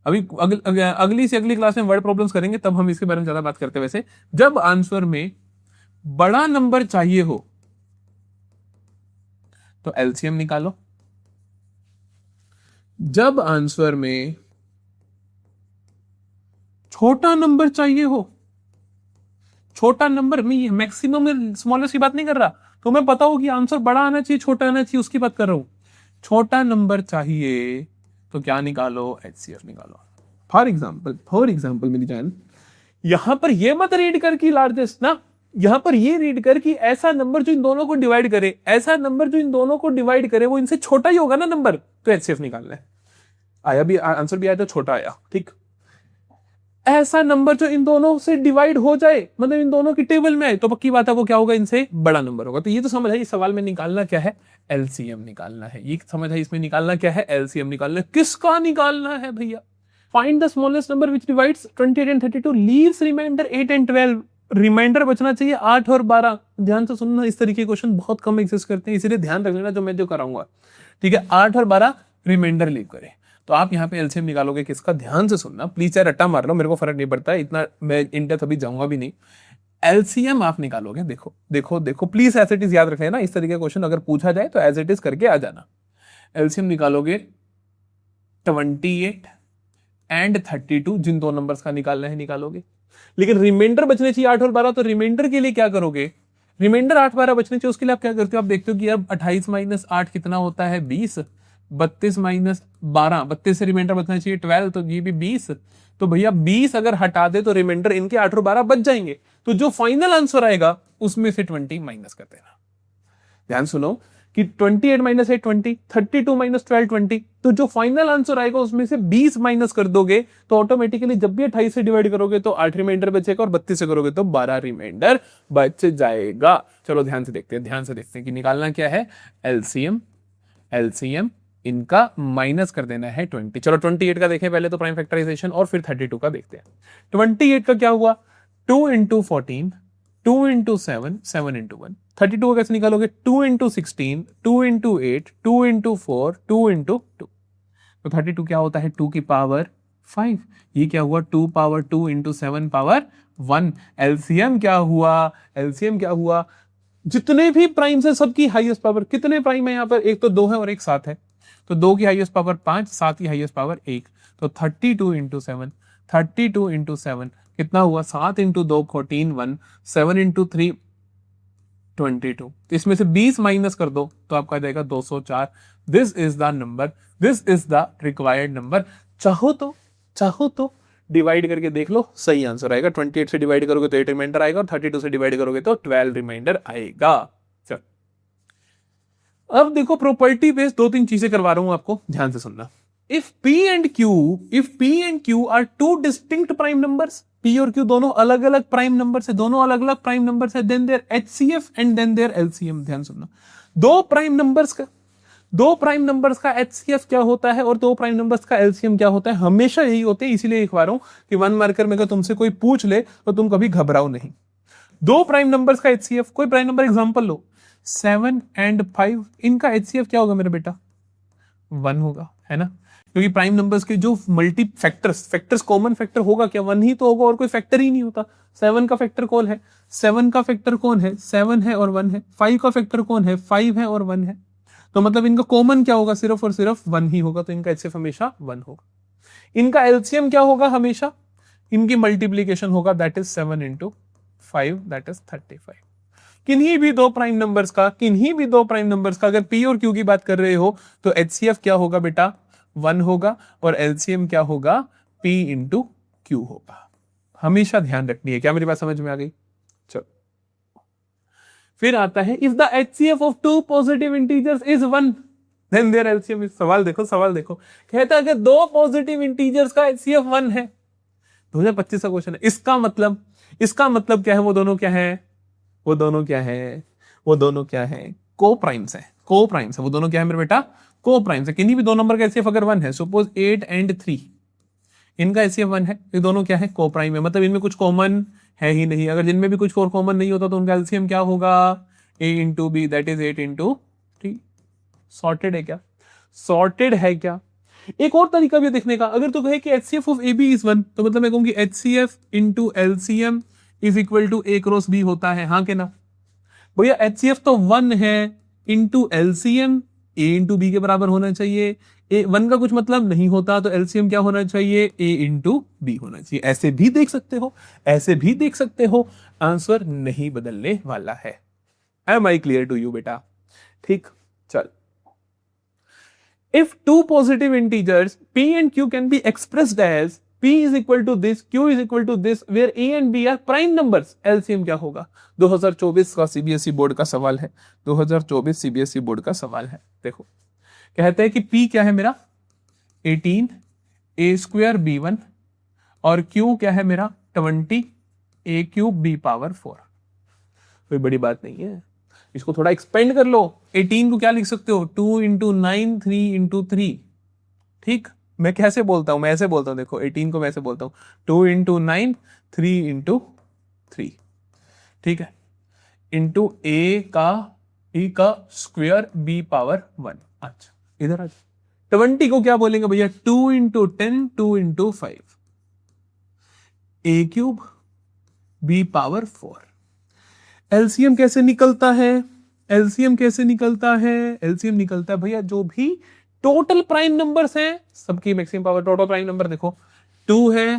A: अगली से अगली क्लास में वर्ड प्रॉब्लम्स करेंगे, तब हम इसके बारे में ज्यादा बात करते हैं। वैसे जब आंसर में बड़ा नंबर चाहिए हो तो एलसीएम निकालो। जब आंसर में छोटा नंबर चाहिए हो, छोटा नंबर में मैक्सिमम में स्मॉलेस्ट की बात नहीं कर रहा, तो मैं पता हो कि आंसर बड़ा आना चाहिए छोटा आना चाहिए, उसकी बात कर रहा हूं। छोटा नंबर चाहिए तो क्या निकालो? एचसीएफ निकालो। फॉर एग्जाम्पल मेरी जान, यहां पर ये मत रीड कर कि लार्जेस्ट ना, यहां पर ये रीड कर कि ऐसा नंबर जो इन दोनों को डिवाइड करे, ऐसा नंबर जो इन दोनों को डिवाइड करे वो इनसे छोटा ही होगा ना नंबर, तो एचसीएफ निकालना है। आया भी आंसर भी आया तो छोटा आया, ठीक। ऐसा नंबर जो इन दोनों से डिवाइड हो जाए, मतलब इन दोनों की टेबल में आए, तो पक्की बात है वो क्या होगा? इनसे बड़ा नंबर होगा। तो ये तो समझ है, इस सवाल में निकालना क्या है? एलसीएम निकालना है। ये समझ है, इसमें निकालना क्या है? एलसीएम निकालना है। किसका निकालना है भैया? Find the smallest number which divides 28 and 32, leaves remainder 8 and 12। Remainder बचना चाहिए 8 और 12। ध्यान से सुनना, इस तरीके के क्वेश्चन बहुत कम एग्जिस्ट करते हैं, इसलिए ध्यान रख लेना जो मैं जो कराऊंगा, ठीक है। 8 और 12 रिमाइंडर लीव करें, तो आप यहाँ पे एलसीएम निकालोगे किसका? ध्यान से सुनना प्लीज, चाहे रट्टा मार लो, मेरे को फर्क नहीं पड़ता, इतना मैं इन डेप्थ अभी जाऊंगा भी नहीं। एलसीएम आप निकालोगे, देखो देखो देखो, प्लीज एज इट इज याद रखना, इस तरीके का क्वेश्चन अगर पूछा जाए तो एज इट इज करके आ जाना। एलसीएम निकालोगे 28 एंड 32, जिन दो नंबर्स का निकालना है निकालोगे, लेकिन रिमाइंडर बचने चाहिए 8 और 12, तो रिमाइंडर के लिए क्या करोगे? रिमाइंडर 8 12 बचने चाहिए, उसके लिए आप क्या करते हो? आप देखते हो कि अब 28 माइनस 8 कितना होता है? 20। 32 माइनस 12, 32 से रिमाइंडर बचना चाहिए 12, तो ये भी 20। तो भैया 20 अगर हटा दे तो रिमाइंडर इनके 8 और 12 बच जाएंगे, तो जो फाइनल आंसर आएगा उसमें से 20 माइनस कर देना। ध्यान सुनो कि 28 माइनस 8 20, 32 माइनस 12 20, तो जो फाइनल आंसर आएगा उसमें से 20 माइनस कर दोगे तो ऑटोमेटिकली जब भी 28 से डिवाइड करोगे तो 8 रिमाइंडर बचेगा, और 32 से करोगे तो 12 रिमाइंडर बच जाएगा। चलो ध्यान से देखते हैं कि निकालना क्या है? एलसीएम इनका माइनस कर देना है 20। चलो 28 का देखें पहले तो, प्राइम फैक्टराइजेशन, और फिर 32 का देखते हैं। 28 का क्या हुआ? 2 इंटू 14, 2 इंटू 7, 7 इंटू 1। 32 को कैसे निकालोगे? 2 इंटू 16, 2 इंटू 8, 2 इंटू 4, 2 इंटू 2। तो 32 क्या होता है? 2 की पावर 5। ये क्या हुआ? 2 पावर 2 इंटू 7 पावर 1। एलसीएम क्या हुआ? जितने भी प्राइम है सबकी हाईएस्ट पावर, कितने प्राइम है यहाँ पर? एक तो 2 है और एक 7 है, तो 2 की हाईएस्ट पावर 5, 7 की हाईएस्ट पावर 1, तो 32 इंटू 7, 32 इंटू 7 कितना हुआ? 7 इंटू 2 14 1, 7 इंटू 3 22। तो इसमें से 20 माइनस कर दो तो आपका जाएगा 204। This is the number, this is the required number. चाहो तो डिवाइड करके देख लो, सही आंसर आएगा। 28 से डिवाइड करोगे तो 8 रिमाइंडर आएगा, और 32 से डिवाइड करोगे तो 12 रिमाइंडर आएगा। चल अब देखो, प्रॉपर्टी बेस्ड 2-3 चीजें करवा रहा हूं आपको, ध्यान से सुनना। If P and Q are two distinct prime numbers, P और Q दोनों अलग अलग प्राइम नंबर्स है, then their HCF and then their LCM। ध्यान सुनना, दो प्राइम नंबर्स का HCF क्या होता है और दो प्राइम नंबर्स का LCM क्या होता है, हमेशा यही होते हैं। इसीलिए लिखवा रहा हूं कि 1 मार्कर में अगर तुमसे कोई पूछ ले तो तुम कभी घबराओ नहीं। दो प्राइम नंबर्स का HCF, कोई prime number example low, 7 and 5, इनका HCF क्या होगा मेरे बेटा? 1 होगा, है ना? क्योंकि प्राइम नंबर्स के जो मल्टी फैक्टर्स कॉमन फैक्टर होगा क्या? 1 ही तो होगा, और कोई फैक्टर ही नहीं होता। 7 का फैक्टर कौन है? 7 का फैक्टर कौन है? 7 है और 1 है। 5 का फैक्टर कौन है? 5 है और 1 है। तो मतलब इनका कॉमन क्या होगा? सिर्फ और सिर्फ 1 ही होगा, तो इनका HCF हमेशा 1 होगा। इनका LCM क्या होगा? हमेशा इनकी मल्टीप्लीकेशन होगा, that is 7 into 5, that is 35। किन्हीं भी दो प्राइम नंबर्स का अगर P और Q की बात कर रहे हो तो HCF क्या होगा बेटा? 1 होगा, और LCM क्या होगा? P इंटू Q होगा। हमेशा ध्यान रखनी है। क्या मेरी बात समझ में आ गई? चलो फिर आता है, if the HCF of two positive integers is 1, then their LCM. सवाल देखो, सवाल देखो, कहता है कि दो पॉजिटिव इंटीजर्स का एचसीएफ 1 है। 2025 का क्वेश्चन है। इसका मतलब क्या है? वो दोनों क्या है? वो दोनों क्या है? वो दोनों क्या है? को प्राइम्स है, को प्राइम्स है। वो दोनों क्या है मेरे बेटा? को प्राइम्स है। किन्हीं भी दो नंबर का एचसीएफ अगर 1 है, सपोज 8 एंड 3, इनका एचसीएफ 1 है, ये दोनों क्या है? को प्राइम है। मतलब इनमें कुछ कॉमन है ही नहीं। अगर जिनमें भी कुछ कॉमन नहीं होता तो उनका एलसीएम क्या होगा? a into B, that is 8 into 3। Sorted है क्या? सॉर्टेड है क्या? एक और तरीका भी देखने का, अगर तो कहे कि HCF of A B is 1, तो मतलब मैं कहूंगी HCF into LCM is equal to A cross B होता है, हाँ के ना? भैया एचसीएफ तो 1 है, इंटू एलसीएम ए इंटू बी के बराबर होना चाहिए। ए 1 का कुछ मतलब नहीं होता, तो एलसीएम क्या होना चाहिए? ए इंटू बी होना चाहिए। ऐसे भी देख सकते हो, ऐसे भी देख सकते हो, आंसर नहीं बदलने वाला है। Am I clear to you बेटा? ठीक, चल। If two positive integers p and q can be expressed as p is equal to this, q is equal to this, where a and b are prime numbers, LCM क्या होगा? 2024 का CBSE board का सवाल है। 2024 CBSE board का सवाल है। देखो, कहते हैं कि p क्या है मेरा? 18 a स्क्वायर b1 और q क्या है मेरा? 20 a क्यूब b पावर 4। कोई बड़ी बात नहीं है, इसको थोड़ा एक्सपेंड कर लो। 18 को क्या लिख सकते हो? 2 इंटू 9, 3 इंटू 3। ठीक, मैं कैसे बोलता हूं? मैं ऐसे बोलता हूं, देखो 18 को मैं ऐसे बोलता हूं, 2 इंटू 9, 3 इंटू 3। ठीक है, इंटू ए का स्क्वायर बी पावर 1। अच्छा, इधर आ जाओ। 20 को क्या बोलेंगे भैया? 2 इंटू 10, 2 इंटू 5, ए क्यूब बी पावर 4। एलसीएम कैसे निकलता है? एलसीएम कैसे निकलता है? एलसीएम निकलता है भैया जो भी टोटल प्राइम नंबर्स हैं सबकी maximum power. Total prime number देखो, 2 है,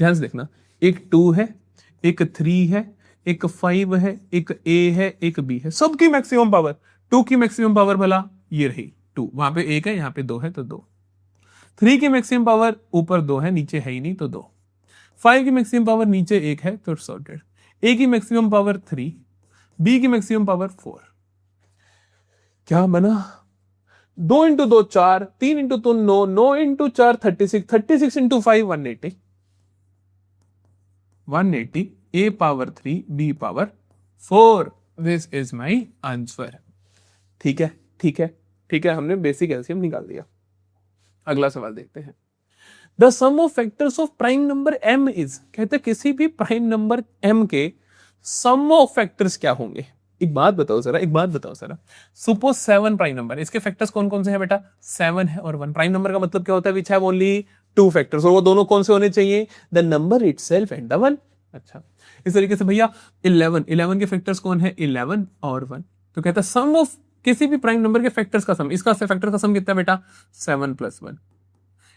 A: ध्यान से देखना, एक 2 है, एक 3 है, एक 5 है, एक ए है, एक बी है, सबकी मैक्सिमम पावर। 2 की मैक्सिमम पावर भला ये रही 2, वहां पे 1 है, यहां पे 2 है तो 2। 3 की मैक्सिमम पावर ऊपर 2 है, नीचे है ही नहीं तो 2। 5 की मैक्सिमम पावर नीचे 1 है तो सॉर्टेड। ए की मैक्सिमम पावर 3, बी की मैक्सिमम पावर 4। क्या बना? 2 into 2 4, 3 into 2 9, 9 into 4 36, 36 into 5 180, 180 A power 3 B power 4। This is my answer. ठीक है, ठीक है, ठीक है, हमने बेसिक एलसीएम निकाल दिया। अगला सवाल देखते हैं। The sum of factors of prime number m is, कहते किसी भी प्राइम नंबर m के सम ऑफ फैक्टर्स क्या होंगे? एक बात बताओ जरा, एक बात बताओ जरा। सपोज 7 प्राइम नंबर, इसके फैक्टर्स कौन कौन से हैं बेटा? 7 है और 1। प्राइम नंबर का मतलब क्या होता है? विच हैव ओनली 2 फैक्टर्स, और वो दोनों कौन से होने चाहिए? The number itself and the 1। अच्छा, इस तरीके से भैया 11 के फैक्टर्स कौन है? 11 और 1। तो कहता है सम ऑफ किसी भी प्राइम नंबर के फैक्टर्स का सम, इसका फैक्टर का सम कितना बेटा? 7 + 1।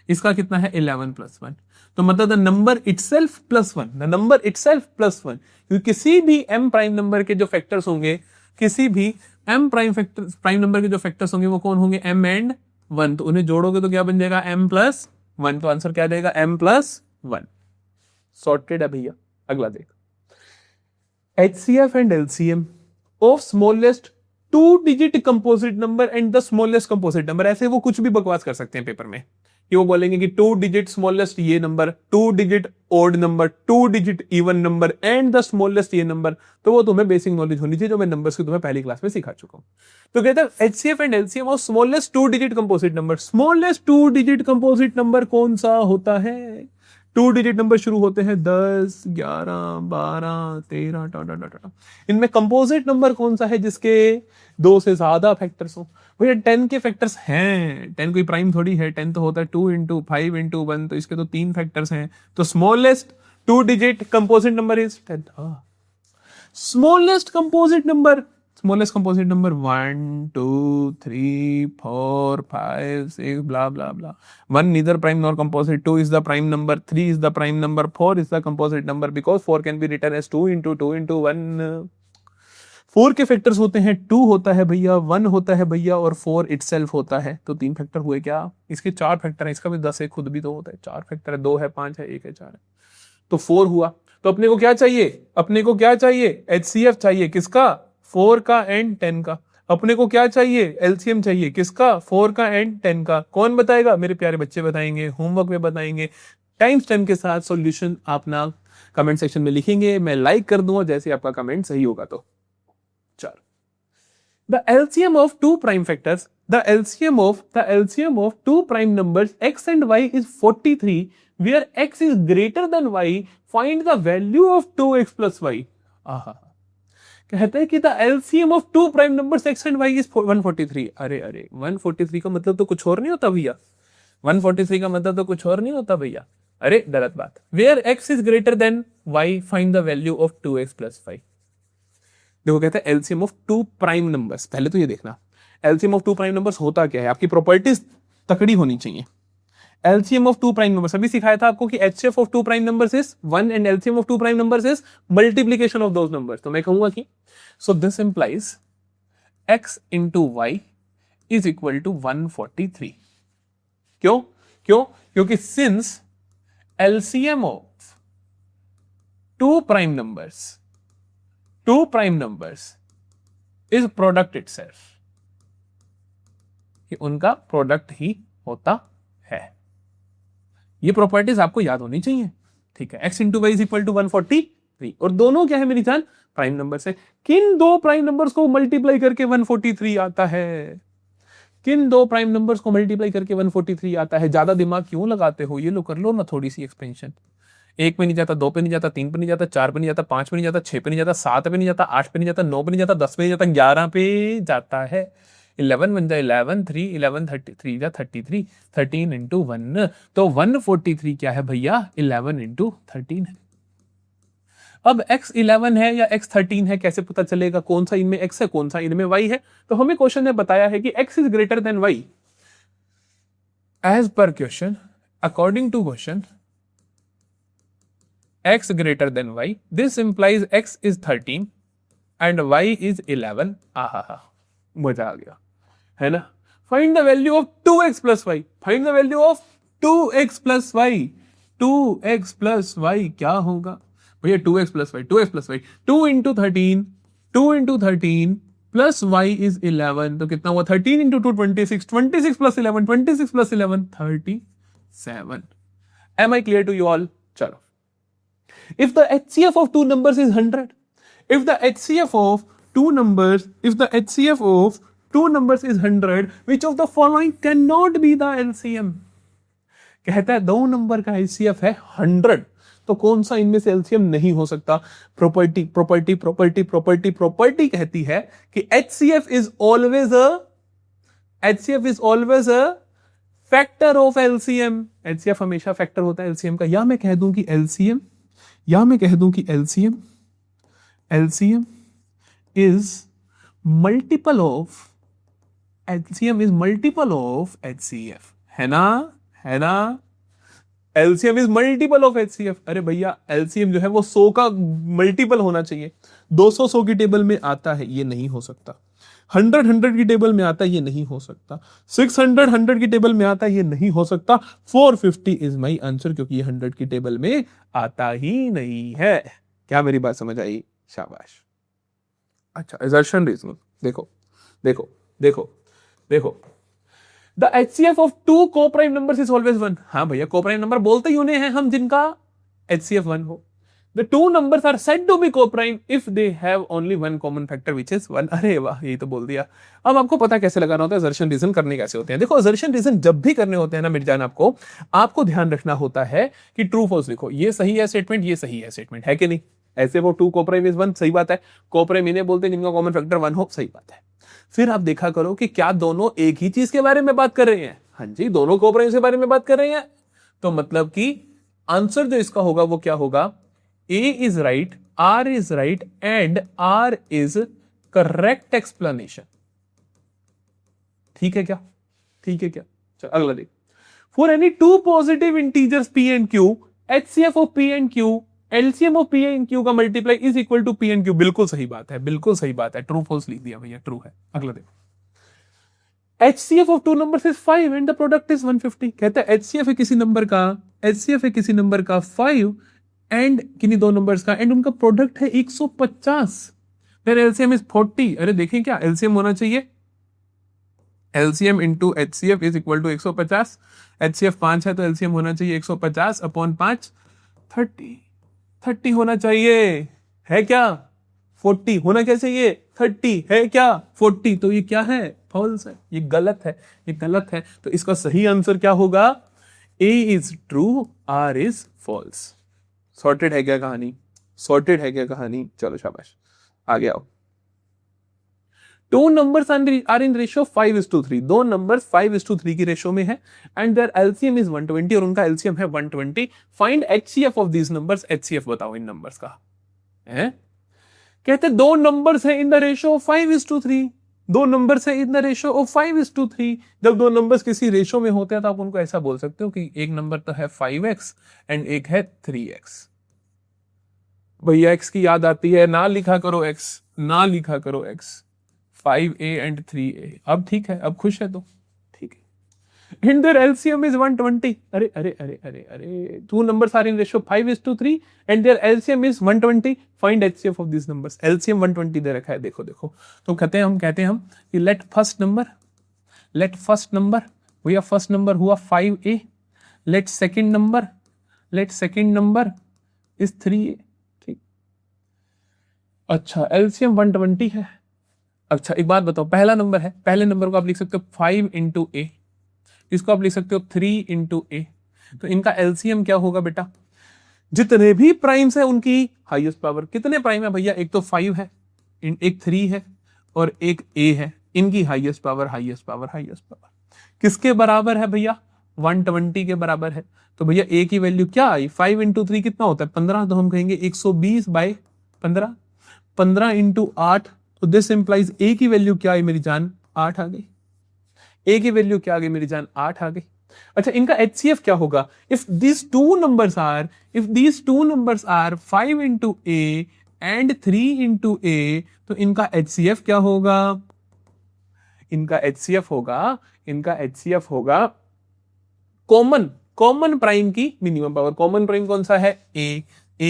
A: इसका कितना है? 11 + 1। तो मतलब the number itself plus 1, the number itself plus 1। क्योंकि किसी भी m प्राइम नंबर के जो फैक्टर्स होंगे, किसी भी m प्राइम नंबर के जो फैक्टर्स होंगे वो कौन होंगे? m and 1। तो उन्हें जोड़ोगे तो क्या बन जाएगा? m + 1। तो आंसर क्या देगा? m + 1। सॉर्टेड है भैया। अगला देख, HCF and LCM of smallest 2 digit composite number and the smallest composite number. ऐसे वो कुछ भी बकवास कर सकते हैं पेपर में कि वो बोलेंगे कि 2 डिजिट स्मॉलेस्ट ये number, 2 digit odd number, 2 digit even number and the smallest ये नंबर। तो वो तुम्हें बेसिक नॉलेज होनी चाहिए, जो मैं नंबर्स की तुम्हें पहली क्लास में सिखा चुका हूं। तो कहते हैं HCF and LCM of smallest 2 digit composite number. Smallest 2 digit composite number कौन सा होता है? 2 डिजिट नंबर शुरू होते हैं 10, 11, 12, 13 इनमें कंपोजिट नंबर कौन सा है जिसके 2 से ज्यादा फैक्टर्स हो? भैया 10 के फैक्टर्स हैं। 10 कोई प्राइम थोड़ी है, 10 तो होता है 2 इंटू 5 इंटू 1, तो इसके तो 3 फैक्टर्स हैं। तो smallest 2 digit composite number is 10। Smallest composite number 1, 2, 3, 4, 5, 6 blah blah blah. 1 neither prime nor composite, 2 is the prime number, 3 is the prime number, 4 is the composite number because 4 can be written as 2 into 2 into 1. 4 के factors होते हैं, 2 होता है भैया, 1 होता है भैया और 4 इटसेल्फ होता है। तो 3 फैक्टर हुए क्या? इसके 4 फैक्टर हैं, इसका भी 10 है, खुद भी तो होता है। 4 फैक्टर है, 2 है, 5 है, 1 है, 4 है, तो 4 हुआ। तो अपने को क्या चाहिए? अपने को क्या चाहिए? HCF चाहिए। किसका? 4 का एंड 10 का। अपने को क्या चाहिए, एलसीएम चाहिए, किसका, 4 का एंड 10 का। कौन बताएगा, मेरे प्यारे बच्चे बताएंगे, होमवर्क में बताएंगे, टाइम स्टैम्प के साथ सॉल्यूशन आप ना कमेंट सेक्शन में लिखेंगे, मैं लाइक कर दूंगा जैसे आपका कमेंट सही होगा। तो चलो, the LCM of two prime factors, the LCM of two prime numbers x and y is 43 where x is greater than y, find the value of 2x plus y। आहा, कहते हैं कि the LCM of two prime numbers x and y is 143। अरे अरे, 143 का मतलब तो कुछ और नहीं होता भैया, 143 का मतलब तो कुछ और नहीं होता भैया। अरे गलत बात। Where x is greater than y, find the value of 2x plus 5। देखो कहते हैं LCM of two prime numbers, पहले तो ये देखना LCM of two prime numbers होता क्या है, आपकी प्रॉपर्टीज तकड़ी होनी चाहिए। LCM of two prime numbers, अभी सिखाया था आपको कि HCF of two prime numbers is 1 and LCM of two prime numbers is multiplication of those numbers. तो मैं कहूंगा कि so this implies x into Y is equal to 143। क्यों क्यों, क्योंकि since LCM of two prime numbers is product itself, कि उनका product ही होता है। ये प्रॉपर्टीज आपको याद होनी चाहिए, ठीक है। x into Y is equal to 143, और दोनों क्या है मेरी जान, प्राइम नंबर से। किन दो प्राइम नंबर्स को मल्टीप्लाई करके 143 आता है, किन दो प्राइम नंबर्स को मल्टीप्लाई करके 143 आता है। ज्यादा दिमाग क्यों लगाते हो, ये लो कर लो ना थोड़ी सी एक्सपेंशन। 1 पे नहीं जाता, 2 पे नहीं जाता, 3 पे नहीं जाता, 4 पे नहीं जाता, 5 पे नहीं जाता, 6 पे नहीं जाता, 7 पे नहीं जाता, 8 पे नहीं जाता, 9 पे नहीं जाता, 10 पे नहीं जाता, 11 पे जाता है। 11 बन जाए 11, 3 11 33 जा 33, 13 इंटू 1, तो 143 क्या है भैया, 11 इंटू 13 है। अब x 11 है या x 13 है, कैसे पता चलेगा कौन सा इनमें x है कौन सा इनमें y है। तो हमें क्वेश्चन ने बताया है कि x is greater than y। As per question, according to question, x greater than y, this implies x is 13 and y is 11। आहा, मजा आ गया है ना। Find the value of 2x plus Y, find the value of 2x plus Y. 2x plus Y क्या होगा भैया, 2x plus Y, 2x plus Y, 2 into 13, 2 into 13 plus Y is 11, तो कितना हुआ, 13 into 2 26, 26 plus 11, 26 plus 11 37। Am I clear to you all. चलो, if the HCF of two numbers is 100, if the HCF of two numbers is 100, which of the following cannot be the LCM। कहता है दो number का HCF है 100, तो कौन सा इनमें से LCM नहीं हो सकता। प्रॉपर्टी कहती है कि HCF is always a factor of LCM। HCF हमेशा फैक्टर होता है LCM का। या मैं कह दूं कि LCM is multiple of HCF, है ना। LCM is multiple of HCF। अरे भैया LCM जो है वो 100 का मल्टीपल होना चाहिए। 200 100 की टेबल में आता है, ये नहीं हो सकता। 100 100 की टेबल में आता है, ये नहीं हो सकता। 600 100 की टेबल में आता है, ये नहीं हो सकता। 450 इज माई आंसर, क्योंकि ये 100 की टेबल में आता ही नहीं है। क्या मेरी बात समझ आई, शाबाश। अच्छा, assertion reasoning देखो the HCF of to coprime numbers is always 1। हाँ भैया, कोप्राइम नंबर बोलते ही उन्हें हैं हम जिनका HCF 1 हो। The two numbers are said to be co-prime if they have only one common factor which is 1। अरे वाह, यही तो बोल दिया। अब आपको पता कैसे लगाना होता है, assertion reason करने कैसे होते हैं। देखो, assertion reason जब भी करने होते हैं ना मेरी जान, आपको ध्यान रखना होता है कि ट्रू फॉल्स लिखो। ये सही है स्टेटमेंट, ये सही है स्टेटमेंट, है कि नहीं। ऐसे वो टू कोप्राइम इज 1, सही बात है। कोप्राइम इन्हें बोलते हैं जिनका कॉमन फैक्टर 1 हो, सही बात है। फिर आप देखा करो कि क्या दोनों एक ही चीज के बारे में बात कर रहे हैं। हाँ जी, दोनों कोप्राइम के बारे में बात कर रहे हैं, तो मतलब कि आंसर जो इसका होगा वो क्या होगा, A is right, R is right, and R is correct explanation। ठीक है क्या, चल अगला देख। For any two positive integers P and Q, HCF of P and Q, LCM of P and Q का multiply is equal to P and Q। बिल्कुल सही बात है। ट्रू फॉल्स लिख दिया भैया, ट्रू है। अगला देखो, HCF of two numbers is 5 and the product is 150। कहता है HCF है किसी नंबर का 5 एंड किन्हीं दो नंबर्स का, एंड उनका प्रोडक्ट है 150। फिर एलसीएम इज 40, अरे देखिए क्या एलसीएम होना चाहिए, LCM into HCF is equal to 150, HCF 5 है तो एलसीएम होना चाहिए 150 अपॉन 5, 30 होना चाहिए, है क्या 40 होना क्या चाहिए, 30 है क्या 40, तो ये क्या है, फॉल्स है, ये गलत है, ये गलत है। तो इसका सही आंसर क्या होगा, A is true, R is false. Sorted है क्या कहानी, सॉर्टेड है क्या कहानी, चलो शाबाश आगे आओ। Two numbers are in ratio 5:3, दो नंबर्स 5:3 की रेशियो में है एंड देयर एलसीएम इज 120 और उनका एलसीएम है 120। Find HCF of these numbers, HCF बताओ इन नंबर्स का, है कहते दो नंबर्स है इन द रेशियो ऑफ 5:3, दो नंबर्स है इन द रेशियो ऑफ 5:3। जब दो नंबर्स किसी रेशियो में होते हैं तो आप उनको ऐसा बोल सकते हो कि एक नंबर तो है 5x एंड एक है 3x। भैया x की याद आती है, ना लिखा करो x, ना लिखा करो x, 5a एंड 3a। अब ठीक है, अब खुश है तो ठीक है। एंड देयर एलसीएम इज 120, अरे अरे अरे अरे अरे, two numbers are in ratio 5:3 and their LCM is 120। Find HCF of this numbers, LCM 120 दे रखा है, देखो देखो। तो कहते हैं हम कि लेट फर्स्ट नंबर भैया फर्स्ट नंबर हुआ 5a, late second number is 3a, ठीक। अच्छा एलसीएम 120 है। अच्छा एक बात बताओ, पहला नंबर है, पहले नंबर को आप लिख सकते हो 5 इंटू ए, इसको आप लिख सकते हो 3 इंटू ए। तो इनका एलसीएम क्या होगा बेटा, जितने भी प्राइम्स है उनकी हाईएस्ट पावर, कितने प्राइम है भैया, एक तो 5 है, एक 3 है और एक ए है, इनकी हाईएस्ट पावर किसके बराबर है भैया, 120 के बराबर है। तो भैया ए की वैल्यू क्या आई, 5 इंटू 3 कितना होता है 15, तो हम कहेंगे 120/15, 15 इंटू 8, तो दिस इंप्लाइज ए की वैल्यू क्या आई मेरी जान, 8 आ गई। ए की वैल्यू क्या आ गई मेरी जान, 8 आ गई। अच्छा इनका एचसीएफ क्या होगा, if these two numbers are 5 into a and 3 into a, तो इनका एचसीएफ क्या होगा, इनका एचसीएफ होगा कॉमन प्राइम की मिनिमम पावर। कॉमन प्राइम कौन सा है, ए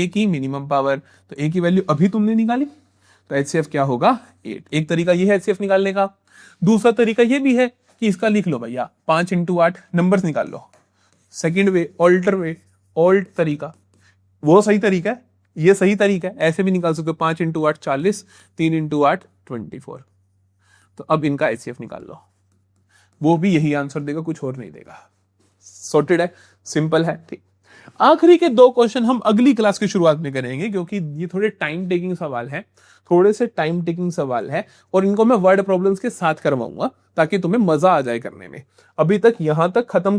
A: की मिनिमम पावर। तो ए की वैल्यू अभी तुमने निकाली, तो एचसीएफ क्या होगा 8। एक तरीका ये है एचसीएफ निकालने का। दूसरा तरीका ये भी है कि इसका लिख लो भैया 5 इंटू 8 नंबर्स निकाल लो। सेकंड वे, ऑल्ट तरीका, वो सही तरीका है, ये सही तरीका है, ऐसे भी निकाल सकते हो। 5 इंटू 8 40, 3 इंटू 8 24। तो अब इनका एचसीएफ निकाल लो, वो भी यही आंसर देगा, कुछ और नहीं देगा। सॉर्टेड है, सिंपल है, ठीक। आखिरी के दो क्वेश्चन हम अगली क्लास की शुरुआत में करेंगे, क्योंकि ये थोड़े टाइम टेकिंग सवाल है, और इनको मैं वर्ड प्रॉब्लम्स के साथ करवाऊंगा ताकि तुम्हें मजा आ जाए करने में। अभी तक यहां तक खत्म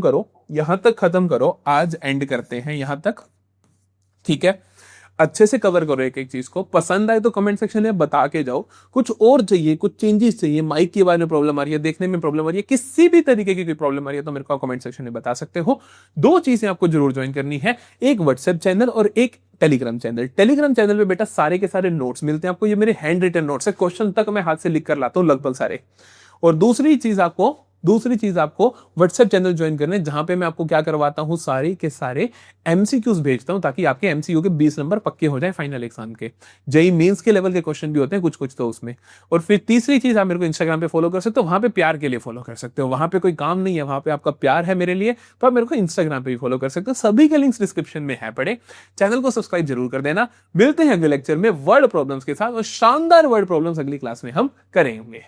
A: करो, आज एंड करते हैं यहां तक, ठीक है। अच्छे से कवर करो एक एक चीज को। पसंद आए तो कमेंट सेक्शन में बता के जाओ, कुछ और चाहिए, कुछ चेंजेस चाहिए, माइक के बारे में प्रॉब्लम आ रही है, देखने में प्रॉब्लम आ रही है, किसी भी तरीके की कोई प्रॉब्लम आ रही है तो मेरे को कमेंट सेक्शन में बता सकते हो। दो चीजें आपको जरूर ज्वाइन करनी है, एक व्हाट्सएप चैनल और एक टेलीग्राम चैनल। टेलीग्राम चैनल पे बेटा सारे के सारे नोट्स मिलते हैं आपको, ये मेरे हैंड रिटन नोट्स है, क्वेश्चन तक मैं हाथ से लिख कर लाता हूँ लगभग सारे। और दूसरी चीज आपको व्हाट्सएप चैनल ज्वाइन करने, जहां पे मैं आपको क्या करवाता हूं, सारे के सारे एमसीक्यूज भेजता हूं, ताकि आपके एमसीक्यू के 20 नंबर पक्के हो जाए फाइनल एग्जाम के। जेईई मेंस के लेवल के क्वेश्चन भी होते हैं कुछ तो उसमें। और फिर तीसरी चीज, आप मेरे को इंस्टाग्राम पे फॉलो कर सकते हो, वहां पे प्यार के लिए फॉलो कर सकते हो, वहां पे कोई काम नहीं है, वहां पे आपका प्यार है मेरे लिए, तो आप मेरे को इंस्टाग्राम पे भी फॉलो कर सकते हो। सभी के लिंक्स डिस्क्रिप्शन में है पड़े। चैनल को सब्सक्राइब जरूर कर देना। मिलते हैं अगले लेक्चर में वर्ड प्रॉब्लम्स के साथ, और शानदार वर्ड प्रॉब्लम्स अगली क्लास में हम करेंगे।